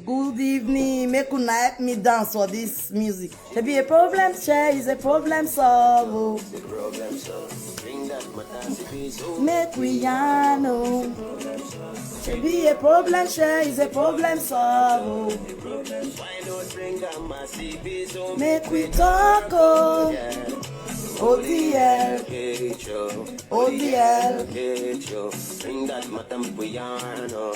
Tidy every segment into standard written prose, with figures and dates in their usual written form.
Good evening. Make una help me dance for this music. There be a problem share is a problem solve. Make we yarn. There be a problem share is a problem solve. Make we talk. ODL, ODL, bring that matam puyano.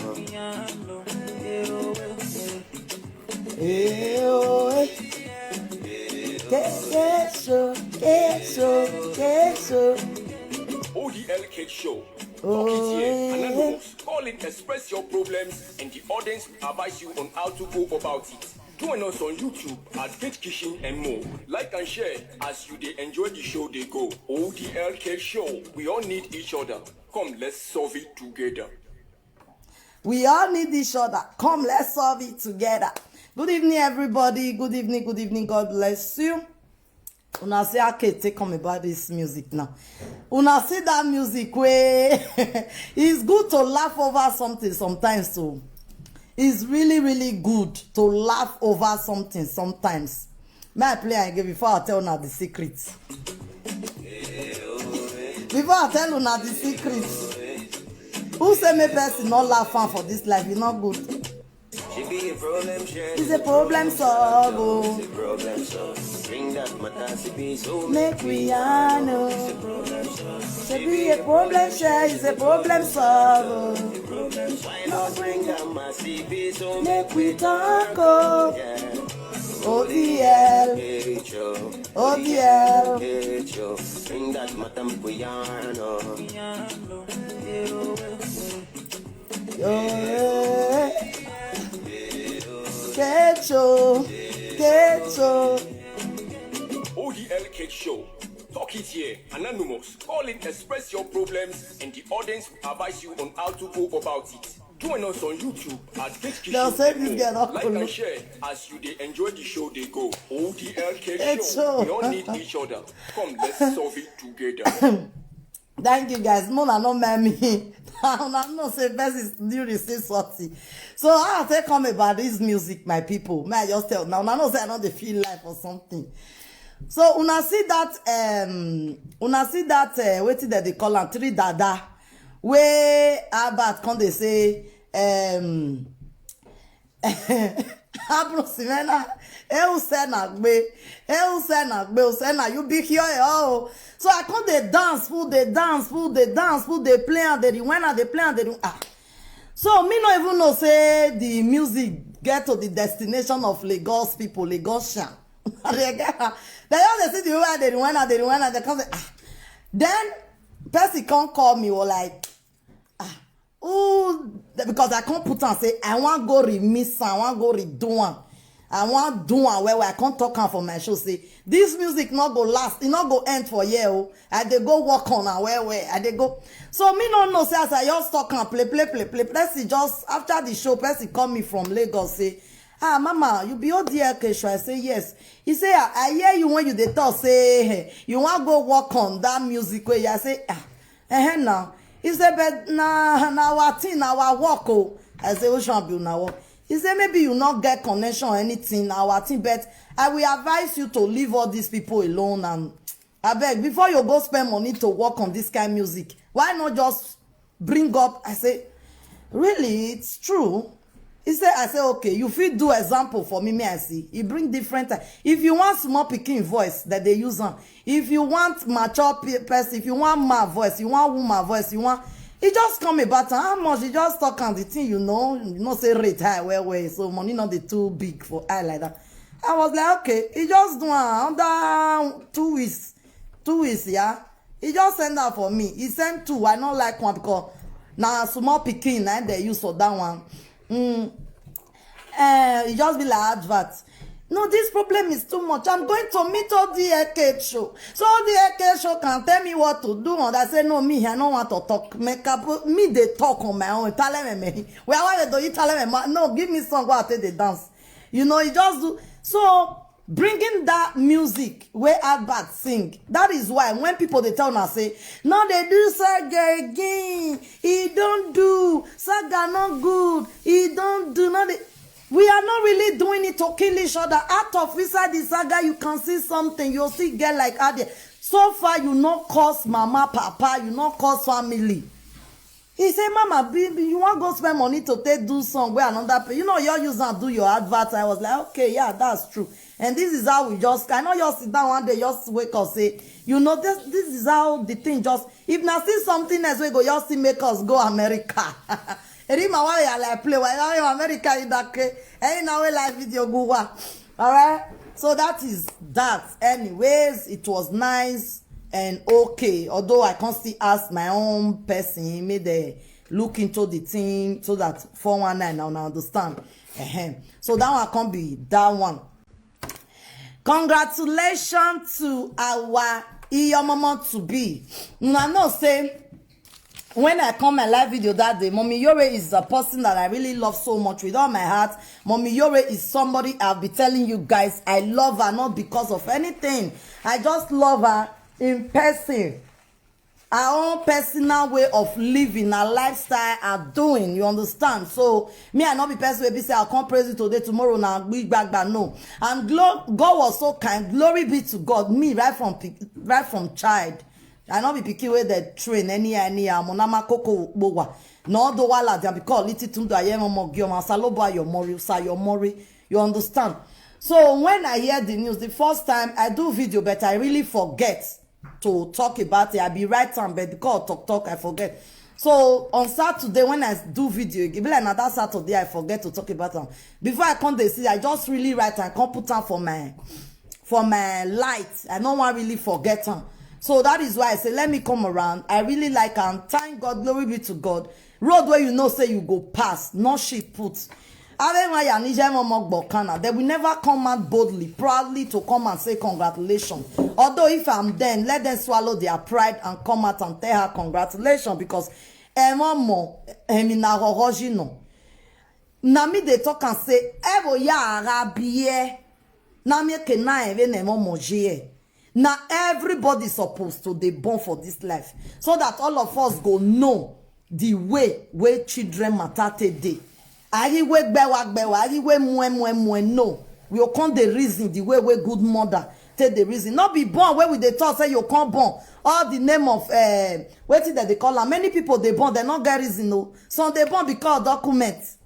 ODL Cake Show. Talk it here. Anonymous. Call it, express your problems, and the audience will advise you on how to go about it. Join us on YouTube at Cake Kitchen and more. Like and share as you they enjoy the show they go. ODL Cake Show. We all need each other. Come, let's solve it together. We all need each other. Come, let's solve it together. Good evening, everybody. Good evening, good evening. God bless you. Una see okay, take come about this music now. Una see that music where it's good to laugh over something sometimes too. It's really, really good to laugh over something sometimes. May I play again before I tell you the secrets? Before I tell you the secrets. Who say me person not laughing for this life? It's not good. It's a problem solve. Make we know. Should be a problem share. It's a problem solve. Make we talk. ODL, ODL. Bring that matam puyano. Kecho. ODL Cake Show. Talk it here. Anonymous. Call it, express your problems, and the audience will advise you on how to go about it. Join us on YouTube at Cake Kitchen. Like and share as you they enjoy the show they go. ODL Cake Show. We all need each other. Come, let's solve it together. Thank you guys. Mona no me. I'm not say best is new receive something. So I'll take come about this music, my people. May I just tell now? I know say I know they feel life or something. So una see that what did they call am 3 dada where Albert come they say Abrosimena Usena you be here oh. So I come they dance, full they play and they when they play and they do So me not even know say the music get to the destination of Lagos people, Lagosian. They just see the way they when they come say Then person can't call me or like because I can't put on say I want go remix, I want go redo one. I want do one where I can't talk on for my show. Say this music not go last, it not go end for year. Oh, I they go work on and where I they go. So me no know say as I just talk and play. Person just after the show, person call me from Lagos say, mama, you be ODL show. I say yes. He say I hear you when you they talk say you want go work on that music where I say now. He said, but now our thing, our work. Oh, I say, what should be now? He said, maybe you not get connection or anything, our thing, but I will advise you to leave all these people alone. And I beg, before you go spend money to work on this kind of music, why not just bring up? I say, really, it's true. He said, I say, okay, you fit do example for me, I see. He bring different. If you want small picking voice that they use on, if you want mature person, if you want my voice, you want woman voice, you want, he just come about how much, he just talk on the thing, you know say rate high, well, so money not the too big for I like that. I was like, okay, he just do under 2 weeks, yeah. He just send that for me. He sent 2, I don't like one because now small picking, they use for that one. It just be like advert. No, this problem is too much. I'm going to meet all the AK show. So the AK show can tell me what to do. And I say, no, me, I don't want to talk. Me, they talk on my own. Tell me. Where do you tell me? No, give me song where I take the dance. You know, you just do. So, bringing that music where Albert sing, that is why when people they tell us say no they do saga again, he don't do saga not good, he don't do not We are not really doing it to kill each other. Out of inside the saga, you can see something. You'll see get like Ade. So far, you not cause mama, papa, you not cause family. He say, Mama, baby, you want to go spend money to take do some where another pay. You know, you're using and do your advert. I was like, okay, yeah, that's true. And this is how we just, I know you sit down one day, just wake up, say, you know, this is how the thing just, if now see something else, we go, you see make us go America. Erima why I like play, why I America in that case, and now we like video go. All right. So that is that. Anyways, it was nice and okay. Although I can't still ask my own person, made the look into the thing so that 419 now understand. So that one can't be that one. Congratulations to our Iyomama to be. I know say when I come my live video that day, Mommy Yore is a person that I really love so much with all my heart. Mommy Yore is somebody I'll be telling you guys I love her not because of anything. I just love her in person. Her own personal way of living, her lifestyle, her doing. You understand? So me, I not be person where be say I'll come praise you today, tomorrow now big back, but no. And God was so kind. Glory be to God. Me right from child. I not be picky where they train any monama koko bowa. No do wala they because little to do ayemo mogio masaloba your mori sa your mori. You understand? So when I hear the news, the first time I do video, but I really forget to talk about it. I be right time, but because talk, I forget. So on Saturday when I do video, give like another Saturday I forget to talk about them. Before I come to see, I just really write and come put on for my light. I don't want really forget them. So that is why I say, let me come around. I really like and thank God, glory be to God. Road where you know say you go past, no shit put. They will never come out boldly, proudly to come and say congratulations. Although if I'm then, let them swallow their pride and come out and tell her congratulations because Nami they talk and say, Evo ya arabie. Nami kena eve nemo moje. Now everybody supposed to be born for this life so that all of us go know the way where children matter today. Ari we gbewa, ari we mwe no. We will come the reason the way we good mother take the reason. Not be born where we they talk say you can't born. All the name of what is that they call her? Many people they born they not get reason no. Some they born because of documents.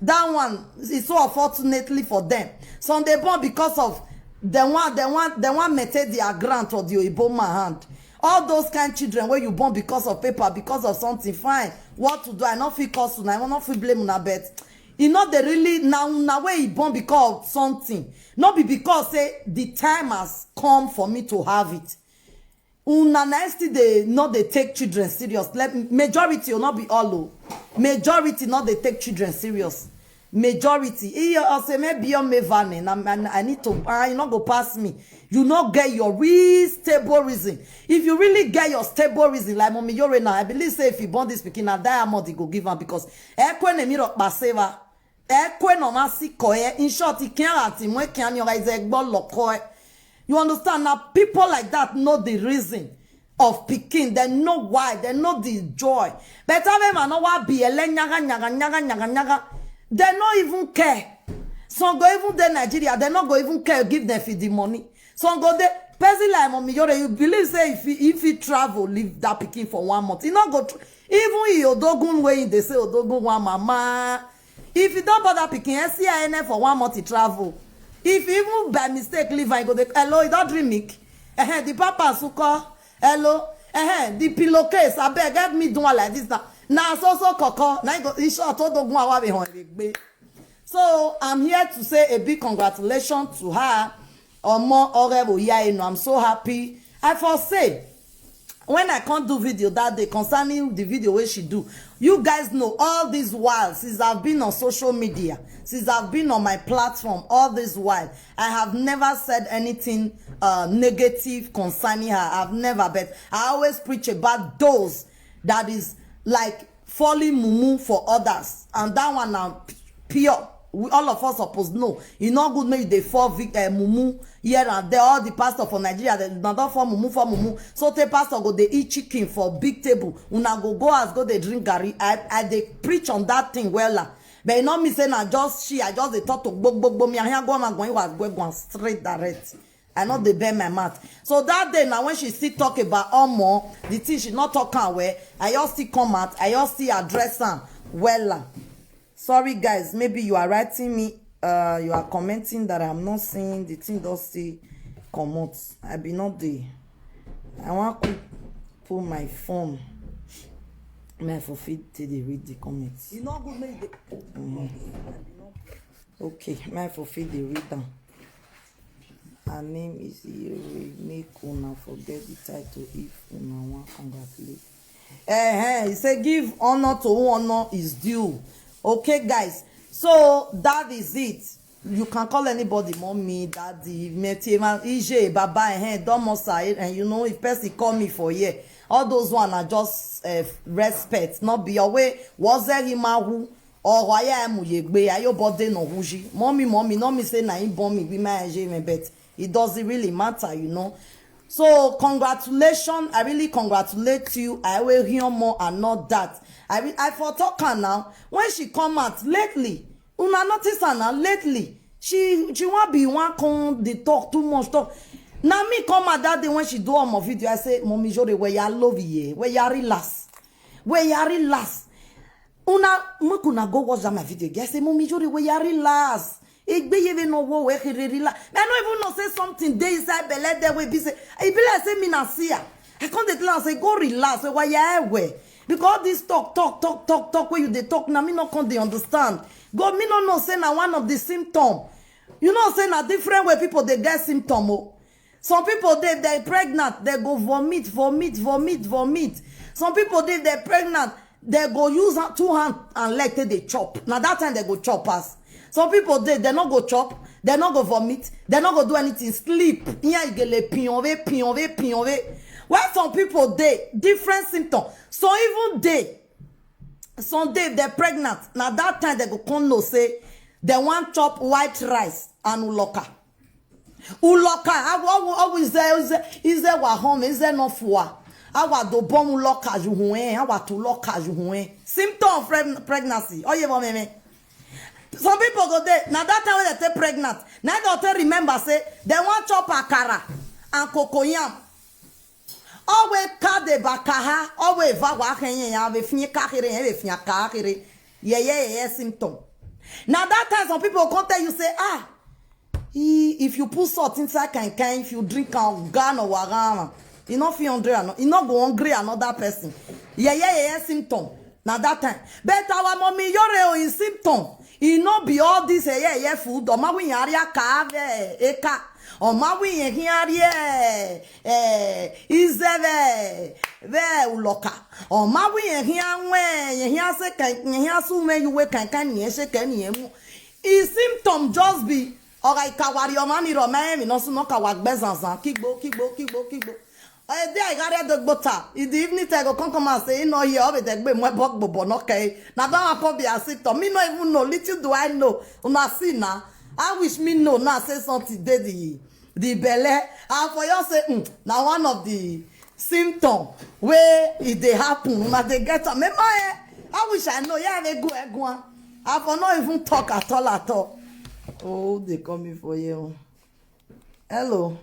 That one is so unfortunately for them. Some they born because of they want maintain their grant or the Oiboma hand. All those kind of children where you born because of paper, because of something, fine. What to do? I not feel cause I not feel blame una bet. You know they really now where you born because of something. Not be because say the time has come for me to have it. Una nasty they not they take children serious. Majority will not be all low. Majority not they take children serious. Majority. I say maybe you're me vanning. I need to. You not go past me. You not get your real stable reason. If you really get your stable reason, like Mommy Yore now, I believe say if you born this speaking, a diamond you go give her because ekwe ne miro baseva. Ekwe no masi koye. In short, he can't ati mwe can't your eyes lokoe. You understand now? People like that know the reason of picking. They know why. They know the joy. But I man know why be ele nyaga. They not even care. Some go even there Nigeria, they not go even care, give them for the money. Some go there, person like Mommy Yore, you believe say if he travel, leave that picking for 1 month. He not go even Odogun way they say Odogun one mama. If you don't bother picking SCINF for 1 month, he travel. If even by mistake leave and go there, hello, you don't dream me. The papa suko, hello, the pillowcase, I beg, get me doing like this now. Now so koko na go short Odogun awa be hon. So I'm here to say a big congratulations to her. I'm so happy. I foresee when I can't do video that day concerning the video where she do. You guys know all this while since I've been on social media, since I've been on my platform all this while, I have never said anything negative concerning her. I've never, but I always preach about those that is like falling mumu for others, and that one now pure. All of us supposed know. You know good maybe they fall mumu here and there. All the pastor for Nigeria they not for mumu. So the pastor go they eat chicken for big table. Una go as go they drink gari. I they preach on that thing well. but you know me say na just she I just dey talk to gbogbo me ahia go am going was go straight direct. I not dey bend my mouth. So that day now when she still talk about Omo, the thing she not talk am well, I just still come out, I just still address am well. Sorry guys, maybe you are writing me, you are commenting that I'm not seeing the thing does still come out. I be not there. I want to pull my phone. May for fit till they read the comments. You not good make the okay, may for fit they read them. Her name is Yuri. Make una forget the title if una want congratulate. He say give honor to who honor is due. Okay, guys. So that is it. You can call anybody mommy, daddy, metiema, ije, baba, domosa, and you know if person call me for here. All those one are just respect. Not be away. Was there him who? Or why am you be? Are your body no huji? Mommy, no me say na him bomb me. Be my bet. It doesn't really matter, you know. So congratulations, I really congratulate you. I will hear more and not that. I for talk her now. When she come out lately, una notice her now lately. She want be one con they talk too much talk. Now me come out that day when she do on my video, I say, Mommy Jore, where ya love ye, where ya relax, where ya relax. Una mukuna go watch that my video. I say, Mommy Jore, where ya relax. I don't even know say something they inside belle there will be say it be like say me na see her. I can't tell her say go relax why you away because this talk where you they talk now me not can they understand. God me no know say na one of the symptom. You know say na different way people they get symptom. Oh. Some people they pregnant they go vomit. Some people they pregnant they go use 2 hands and leg till they chop. Now that time they go chop us. Some people they not go chop, they not go vomit, they not go do anything, sleep. While some people they different symptoms. So even some day they're pregnant. Now that time they go come no say they want chop white rice and uloka. Always is there wa home, is there no for? Awa do bon uloka juhuen, awa to loka juhuen. Symptom of pregnancy. Oh yeah, me. Some people go there. Now that time when they take pregnant, now they remember say they want chop akara and cocoyam. Always kade bakaha, always vawa kenye ya be fini kakire, be fini kakire. Yeah, symptom. Now that time some people come tell you say if you put salt inside can if you drink gun or wagana, you not feel hungry, you not go hungry another person. Yeah, symptom. Now that time, but our mommy Yore is symptom. It not be all this food. Or ma we area kave eka. Or ma we here izeve ve uloka. Or ma we here se kan sume you we kan ye se kan ye mu. Is symptom just be or I kawari o mani ro me no so no kawak bezanzan kigbo. I got the butter. In the evening, I go come and say, no, here, over there, my bog bobo, okay. Now, don't come be a symptom. Me no even know. Little do I know. Una see now. I wish me know now. Say something. The belly. And for you say, now one of the symptoms where it they happen. Now they get a memory. I wish I know. Yeah, they go. I for not even talk at all. Oh, they coming for you. Hello.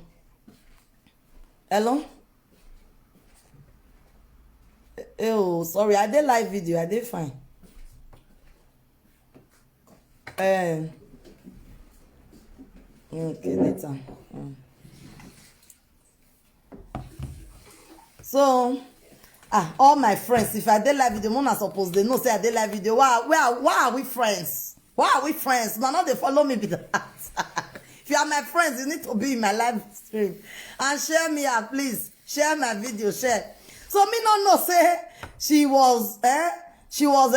Oh, sorry, I did live video, I did fine. Okay, later. So, all my friends, if I did live video, I'm not supposed they know say I did live video. Why are we friends? Why are we friends? Now they follow me with that. If you are my friends, you need to be in my live stream and share me, please. Share my video, share. So me no know say she was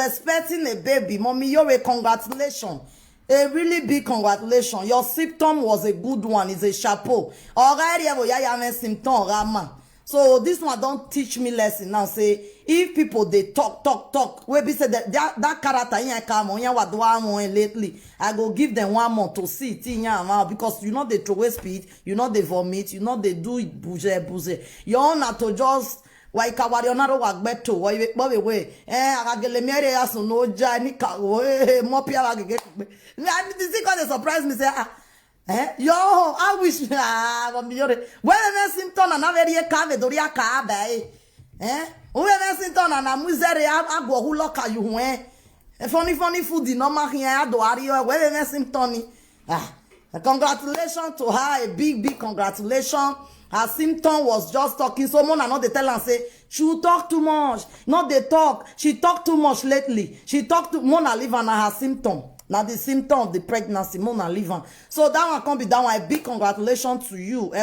expecting a baby. Mommy, you're a congratulations. A really big congratulations. Your symptom was a good one. It's a chapeau. Already have symptom rama. So this one don't teach me lesson now. Say if people they talk, we be say that character in come on what do I want lately. I go give them 1 month to see it in because you know they throw away speed, you know they vomit, you know they do bouger. You own to just wa ikawari onaro wa gbeto wo we agagele mere asun no ja ni ka mo pia wa gege pe and this thing cause surprise me say yo I wish wa mi yore we na symptom na very ka ve dori aka ba we na symptom na muzere agwo hu loka yu funny food no ma rien ado ari we na symptom ni congratulations to her, a big congratulations. Her symptom was just talking. So Mona not they tell her say she talk too much. Not they talk. She talk too much lately. She talk to Mona live on her symptom. Now the symptom of the pregnancy, Mona live on. So that one can be that one. A big congratulations to you.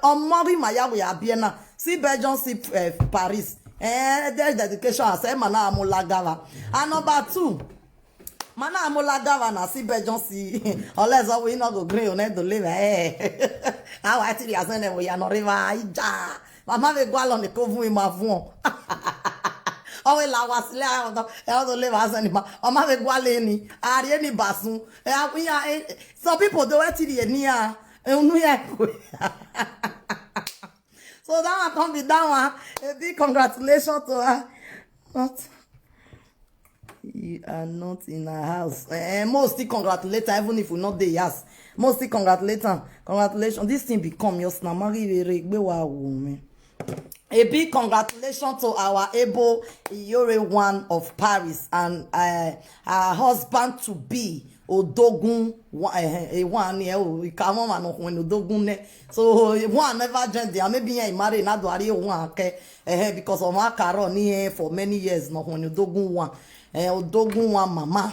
On Mori Maya we are bien now. See Belgium, see Paris. There's dedication. I say Mana Amolagava. And number 2. Mana Amolagava na si Belgium si unless we not go green on to live how I tell you as we are not river ija mama we go along the covu ma vun o we la wasile I to live as anima mama we go aleni ari ni basun some people do it the near unu ya so that one come be that one a big congratulations to her. What? You are not in a house. Most still congratulate her, even if we not there. Yes, most still congratulate her. Congratulations. This thing become your snamari. A big congratulations to our able Iyore one of Paris and her husband to be Odogun one year come on when Odogun so one never joined there. Maybe he married not one because of my career for many years now when Odogun one. Odogun one mama.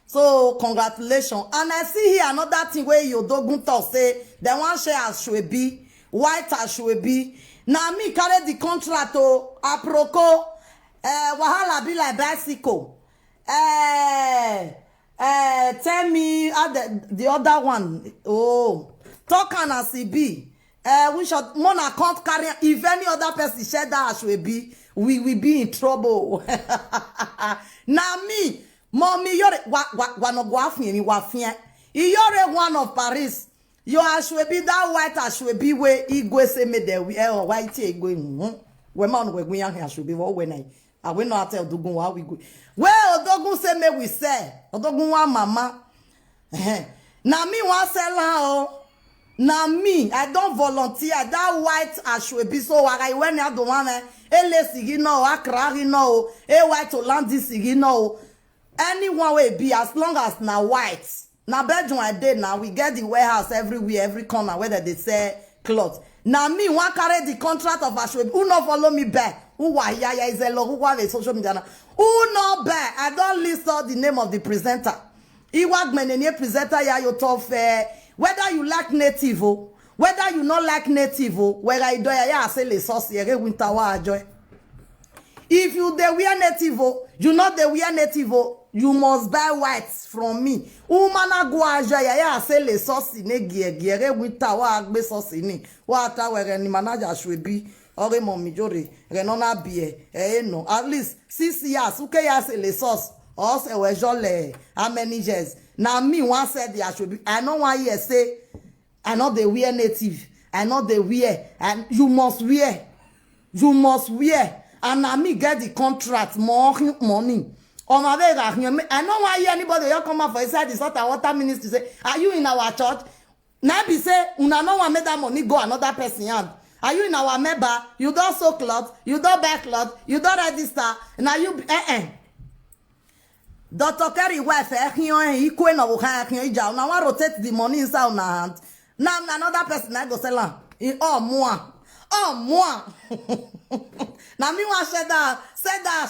So congratulations. And I see here another thing where Odogun talk say they want share as Shwebi, white as Shwebi. Now me carry the contract to aproko wahala be like bicycle. Tell me the other one. Oh, talk and as it be. We should Mona can't carry if any other person share that as Shwebi. We will be in trouble. Now me, mommy, you're one of Wafia. You're one of Paris. You Ashwebi that white Ashwebi where Igwe se me there we white going. We man we young Ashwebi when I will not tell Dogun how we go. Well, Dogun se me we say Dogun one mama. Now me want sell now. Now me, I don't volunteer that white Ashwebi so I when I don't want ele sigi no akrari no white to land this sigi no anyone will be as long as now white now bedroom I did now we get the warehouse everywhere every corner whether they say clothes now me one carry the contract of Ashwebi who not follow me back who wa ya is a who have a social media who not back I don't list all the name of the presenter Iwagmenene presenter ya you tough whether you like native whether you not like native whether I do ya say le sauce here winter wa joy if you dey wear native you not dey wear native you must buy whites from me umana go ajo ya say le sauce ne giere winter wa agbe sauce ni wa ta were ni manager Shwebi ore mo mi jore re no na bie no at least 6 years uke ya say le sauce or say we jole how many years now me one said the Ashwebi I know why you say I know they wear native I know they wear and you must wear and now me get the contract more money on my way I know why anybody you come out for inside the salt and water ministry say are you in our church now be say una no want make that money go another person hand are you in our member you don't sew cloth you don't buy cloth you don't register now you Dr. Kerry wife equal no now want rotate the money inside on hand. Now another person I go sell am. Moi. Now me want say that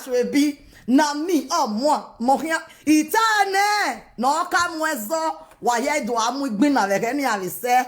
Shwebi. Now me moi. Mohia itane no ka mwezo wa ye do amu gbin avec any ali say.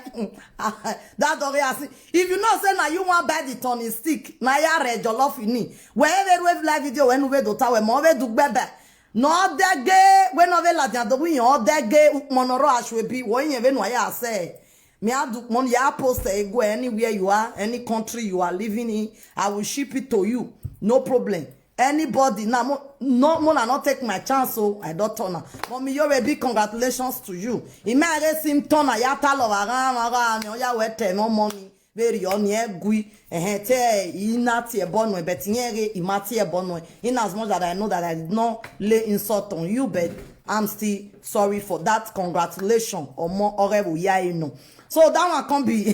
That don't see. If you know say now you want buy the turning stick, na ya re jollof ni. Wherever we live video when we do ta we mo we do gbebe. No dege when no la do we on dege monoro Ashwebi when you no ya say me adu mon ya post go anywhere you are any country you are living in I will ship it to you no problem anybody now no not take my chance so I don't turn but me you big congratulations to you it may seem turn ya tell of around ya we no money very on ye gui te inati e bonwe but nyere imati e bonwe in as much that I know that I did not lay insult on you, but I'm still sorry for that. Congratulations or more orebu ya know. So that one can be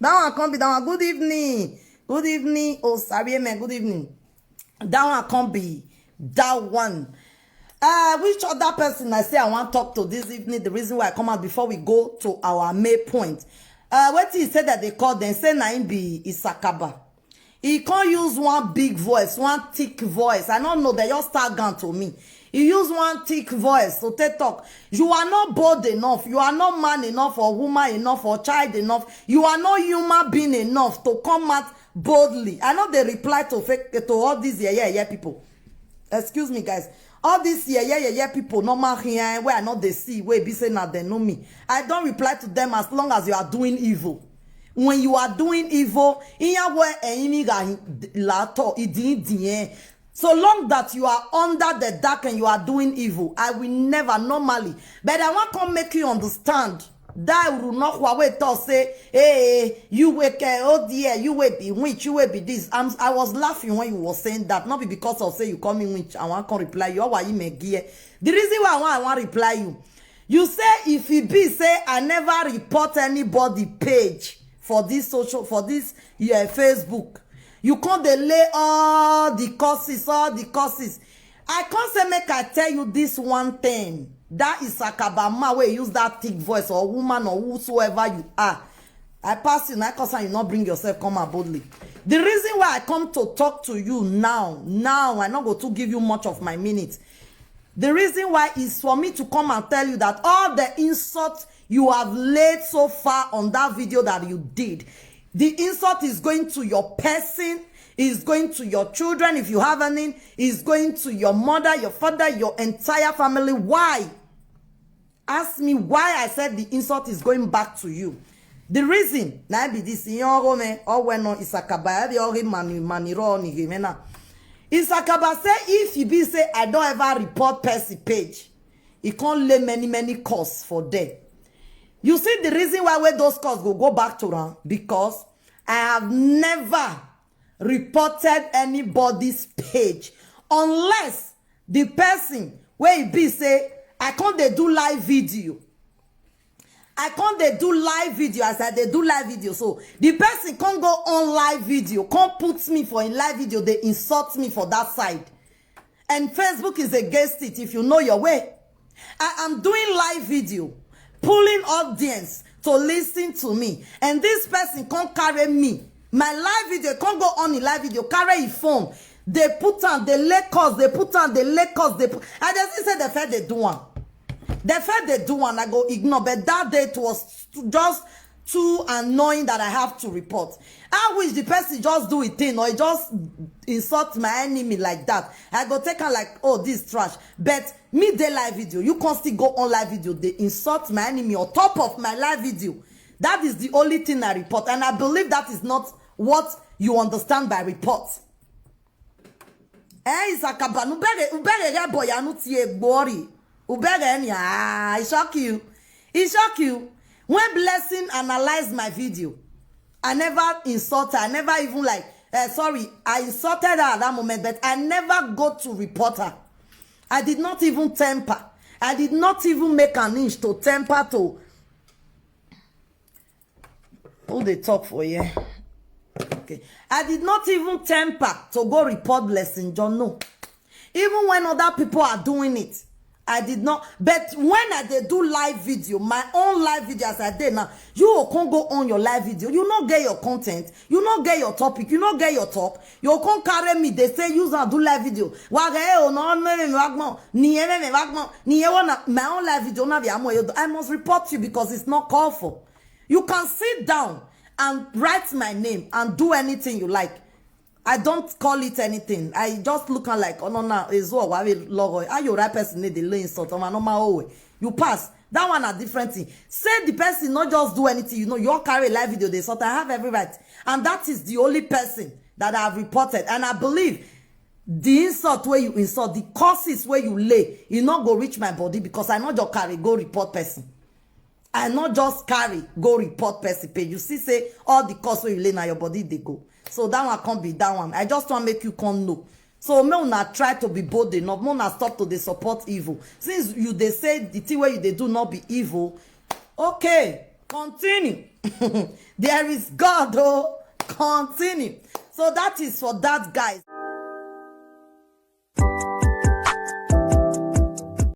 that one good evening. Good evening. Oh sorry man, good evening. That one can be that one. Which other person I say I want to talk to this evening? The reason why I come out before we go to our main point. What he said that they call them, say Naim be Isakaba. He can't use one big voice, one thick voice. I don't know, they just start gun to me. He use one thick voice to talk. You are not bold enough. You are not man enough or woman enough or child enough. You are not human being enough to come out boldly. I know they reply to all these people. Excuse me, guys. All these people normal here where I know they see where be saying that they know me. I don't reply to them as long as you are doing evil. When you are doing evil, so long that you are under the dark and you are doing evil, I will never normally. But I want to make you understand that will not wait to say, hey, you wake, oh dear, you will be witch, you will be this. I was laughing when you were saying that, not because of say you call me witch. I want to reply you. Why you make gear? The reason why I want to reply you, you say if it be say I never report anybody page for this social Facebook. You can't delay all the courses. I can't say make I tell you this one thing. That is Sakabama where you use that thick voice or woman or whosoever you are. I pass you now because you not bring yourself come out boldly. The reason why I come to talk to you now I'm not going to give you much of my minutes. The reason why is for me to come and tell you that all the insults you have laid so far on that video that you did, the insult is going to your person, is going to your children if you have any, is going to your mother, your father, your entire family. Why? Ask me why I said the insult is going back to you. The reason, na be this, Isakaba say if you be say I don't ever report Percy page, he can't lay many costs for them. You see the reason why those costs go back to them, because I have never reported anybody's page unless the person where it be say I can't they do live video. I can't they do live video. I said they do live video. So the person can't go on live video, can't put me for in live video. They insult me for that side. And Facebook is against it if you know your way. I am doing live video, pulling audience to listen to me. And this person can't carry me. My live video can't go on in live video, carry a phone. They put on the Lakers, they put on the Lakers, they put. I just said the fact they do one. The fact they do one, I go ignore. But that day it was just too annoying that I have to report. I wish the person just do it thing or he just insult my enemy like that. I go take her like, oh, this trash. But me, they live video. You can't still go on live video. They insult my enemy on top of my live video. That is the only thing I report. And I believe that is not what you understand by report. Isakaba, ubere boy anu tie gbori. Ubere ni it shock you. It shock you. When Blessing analyzed my video, I never insulted. I never even like, sorry, I insulted her at that moment, but I never go to report her. I did not even temper. I did not even make an inch to temper to. Who they talk for you? Okay. I did not even temper to go report Blessing John. No. Even when other people are doing it, I did not. But when I did do live video, my own live video as I did now, you can't go on your live video. You not get your content. You not get your topic. You not get your talk. You can't carry me. They say use and do live video. My own live video. I must report you because it's not called for. You can sit down and write my name and do anything you like. I don't call it anything. I just look like, oh no, no, it's all why we logo. Are you right person need the lane sort of normal way. You pass. That one a different thing. Say the person not just do anything, you know, you all carry a live video, they sort I have every right. And that is the only person that I have reported. And I believe the insult where you insult, the causes where you lay, you not go reach my body because I know your carry, go report person. and not just carry go report person page. You see say all the cost wey you lay na your body dey go. So that one can't be that one. I just want make you come know. So may una try to be bold enough. May una stop to dey support evil. Since you dey say the thing wey you dey do not be evil, okay, continue. There is God, oh, continue. So that is for that, guys.